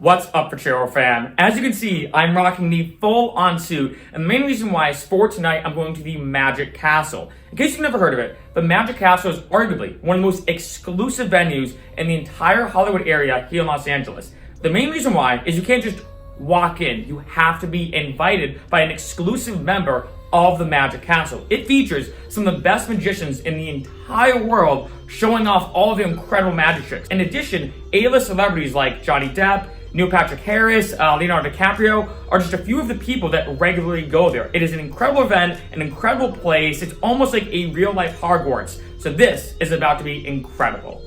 What's up, Pachero fam? As you can see, I'm rocking the full-on suit, and the main reason why is for tonight I'm going to the Magic Castle. In case you've never heard of it, the Magic Castle is arguably one of the most exclusive venues in the entire Hollywood area here in Los Angeles. The main reason why is you can't just walk in. You have to be invited by an exclusive member of the Magic Castle. It features some of the best magicians in the entire world showing off all of the incredible magic tricks. In addition, A-list celebrities like Johnny Depp, Neil Patrick Harris, Leonardo DiCaprio are just a few of the people that regularly go there. It is an incredible event, an incredible place. It's almost like a real-life Hogwarts. So this is about to be incredible.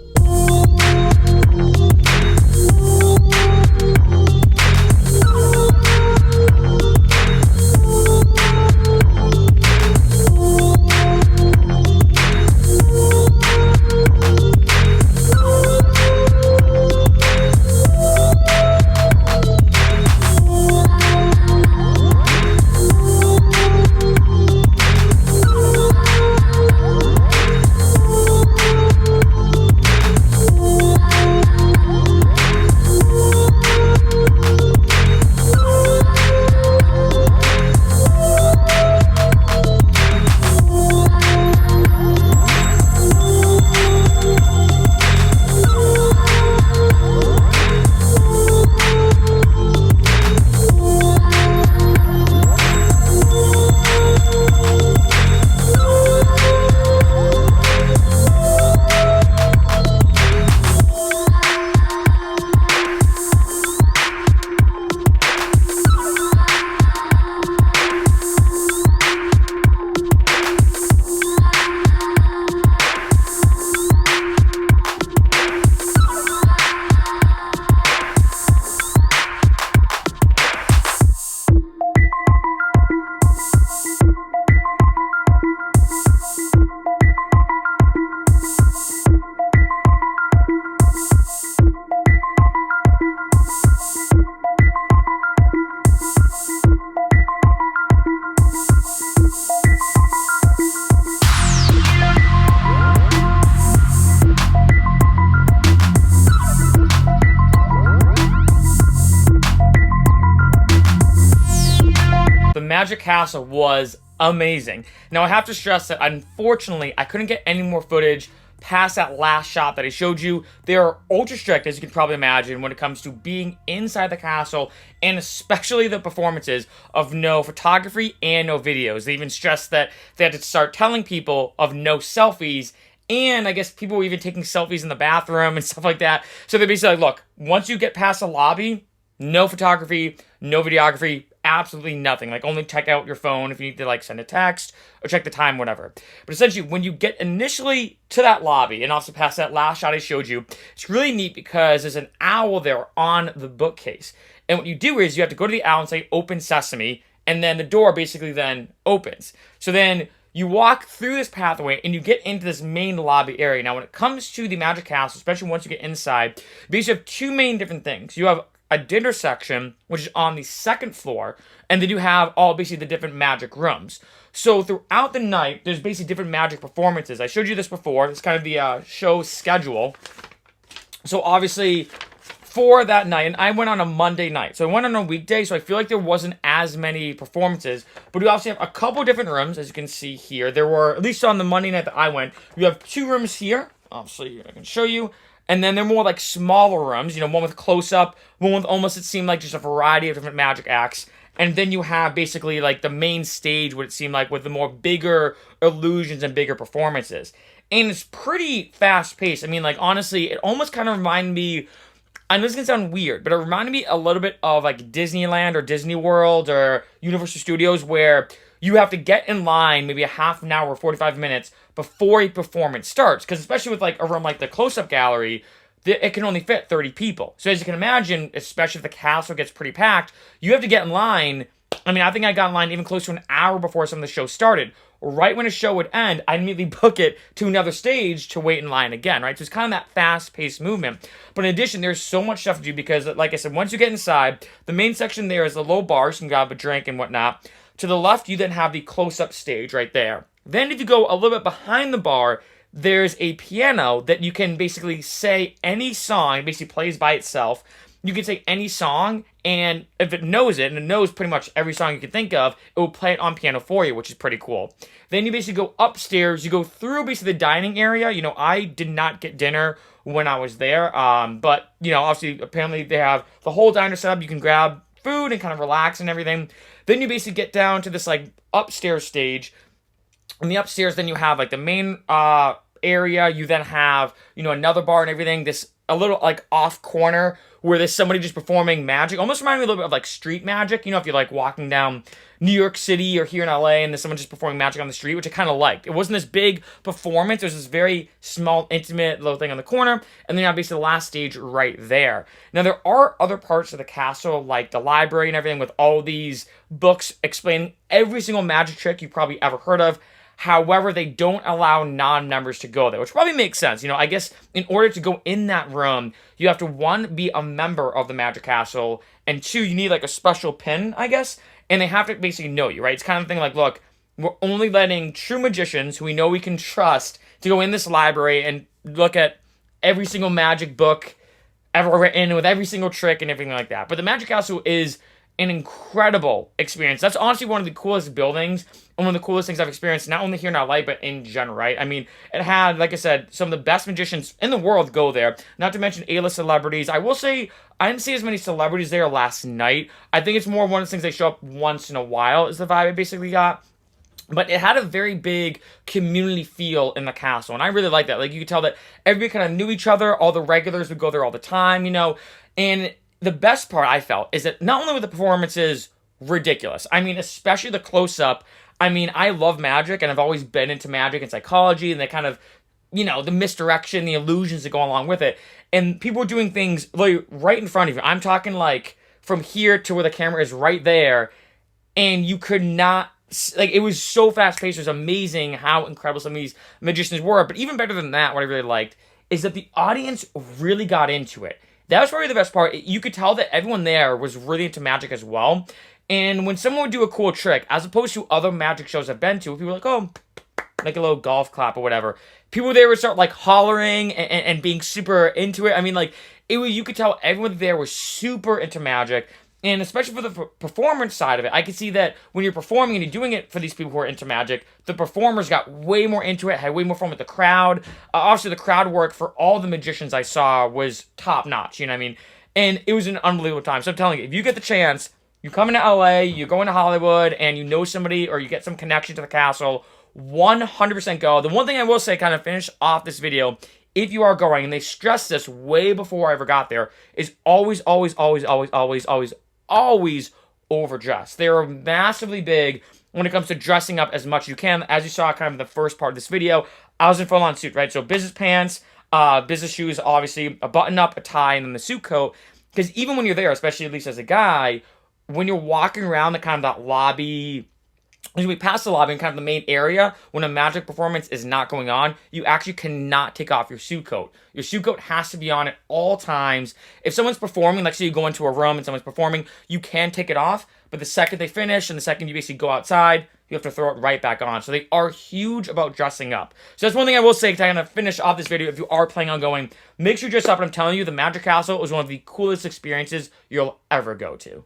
The Magic Castle was amazing. Now, I have to stress that, unfortunately, I couldn't get any more footage past that last shot that I showed you. They are ultra strict, as you can probably imagine, when it comes to being inside the castle, and especially the performances of no photography and no videos. They even stressed that they had to start telling people of no selfies, and I guess people were even taking selfies in the bathroom and stuff like that. So they basically like, look, once you get past the lobby, no photography, no videography, absolutely nothing. Like, only check out your phone if you need to, like, send a text or check the time, whatever. But essentially, when you get initially to that lobby and also past that last shot I showed you, it's really neat because there's an owl there on the bookcase. And what you do is you have to go to the owl and say, "Open sesame," and then the door basically then opens. So then you walk through this pathway and you get into this main lobby area. Now, when it comes to the Magic Castle, especially once you get inside, basically you have two main different things. You have a dinner section, which is on the second floor, and then you have all basically the different magic rooms. So throughout the night, there's basically different magic performances. I showed you this before. It's kind of the show schedule. So obviously, for that night, and I went on a Monday night. So I went on a weekday, so I feel like there wasn't as many performances. But we also have a couple different rooms, as you can see here. There were, at least on the Monday night that I went, you have two rooms here. Obviously, I can show you. And then they're more like smaller rooms, one with close-up, one with almost, it seemed like, just a variety of different magic acts. And then you have basically like the main stage, what it seemed like, with the more bigger illusions and bigger performances. And it's pretty fast-paced. I mean, like, honestly, it almost kind of reminded me, I know this is going to sound weird, but it reminded me a little bit of like Disneyland or Disney World or Universal Studios, where you have to get in line maybe a half an hour, 45 minutes before a performance starts. Because especially with like a room like the close-up gallery, it can only fit 30 people. So as you can imagine, especially if the castle gets pretty packed, you have to get in line. I mean, I think I got in line even close to an hour before some of the show started. Right when a show would end, I'd immediately book it to another stage to wait in line again, right? So it's kind of that fast-paced movement. But in addition, there's so much stuff to do because, like I said, once you get inside, the main section there is the low bar, so you can grab a drink and whatnot. To the left, you then have the close-up stage right there. Then if you go a little bit behind the bar, there's a piano that you can basically say any song, it basically plays by itself. you can say any song, and if it knows it, and it knows pretty much every song you can think of, it will play it on piano for you, which is pretty cool. Then you basically go upstairs, you go through basically the dining area. You know, I did not get dinner when I was there, but, you know, obviously, apparently they have the whole diner set up. You can grab food and kind of relax and everything. Then you basically get down to this, like, upstairs stage. In the upstairs, then you have, like, the main area. You then have, you know, another bar and everything. This a little, like, off corner where there's somebody just performing magic. Almost reminded me a little bit of, like, street magic. You know, if you're, like, walking down New York City or here in LA and there's someone just performing magic on the street, which I kind of liked. It wasn't this big performance. It was this very small, intimate little thing on the corner. And then you have basically the last stage right there. Now, there are other parts of the castle, like the library and everything, with all these books explaining every single magic trick you've probably ever heard of. However, they don't allow non-members to go there, which probably makes sense. You know, I guess in order to go in that room, you have to, one, be a member of the Magic Castle, and two, you need, like, a special pin, I guess, and they have to basically know you, right? It's kind of thing like, look, we're only letting true magicians who we know we can trust to go in this library and look at every single magic book ever written with every single trick and everything like that. But the Magic Castle is an incredible experience. That's honestly one of the coolest buildings and one of the coolest things I've experienced, not only here in LA, but in general, right? I mean, it had, like I said, some of the best magicians in the world go there, not to mention A-list celebrities. I will say, I didn't see as many celebrities there last night. I think it's more one of the things they show up once in a while is the vibe I basically got. But it had a very big community feel in the castle, and I really like that. Like, you could tell that everybody kind of knew each other. All the regulars would go there all the time, you know, and the best part I felt is that not only were the performances ridiculous, I mean, especially the close-up. I mean, I love magic, and I've always been into magic and psychology, and they kind of, you know, the misdirection, the illusions that go along with it. And people were doing things like right in front of you. I'm talking like from here to where the camera is right there, and you could not, like, it was so fast-paced. It was amazing how incredible some of these magicians were. But even better than that, what I really liked is that the audience really got into it. That was probably the best part. You could tell that everyone there was really into magic as well. And when someone would do a cool trick, as opposed to other magic shows I've been to, people were like, oh, like a little golf clap or whatever, people there would start, like, hollering and being super into it. I mean, like, it was, you could tell everyone there was super into magic. And especially for the performance side of it, I could see that when you're performing and you're doing it for these people who are into magic, the performers got way more into it, had way more fun with the crowd. Obviously, the crowd work for all the magicians I saw was top notch, you know what I mean? And it was an unbelievable time. So I'm telling you, if you get the chance, you come into LA, you go into Hollywood, and you know somebody or you get some connection to the castle, 100% go. The one thing I will say, kind of finish off this video, if you are going, and they stressed this way before I ever got there, is always overdressed. They're massively big when it comes to dressing up as much as you can. As you saw kind of in the first part of this video, I was in full-on suit, right? So business pants, business shoes, obviously, a button-up, a tie, and then the suit coat. Because even when you're there, especially at least as a guy, when you're walking around the kind of that lobby, as we pass the lobby and kind of the main area, when a magic performance is not going on, you actually cannot take off your suit coat. Your suit coat has to be on at all times. If someone's performing, like say you go into a room and someone's performing, you can take it off, but the second they finish and the second you basically go outside, you have to throw it right back on. So they are huge about dressing up. So that's one thing I will say to kind of finish off this video. If you are planning on going, make sure you dress up. And I'm telling you, the Magic Castle is one of the coolest experiences you'll ever go to.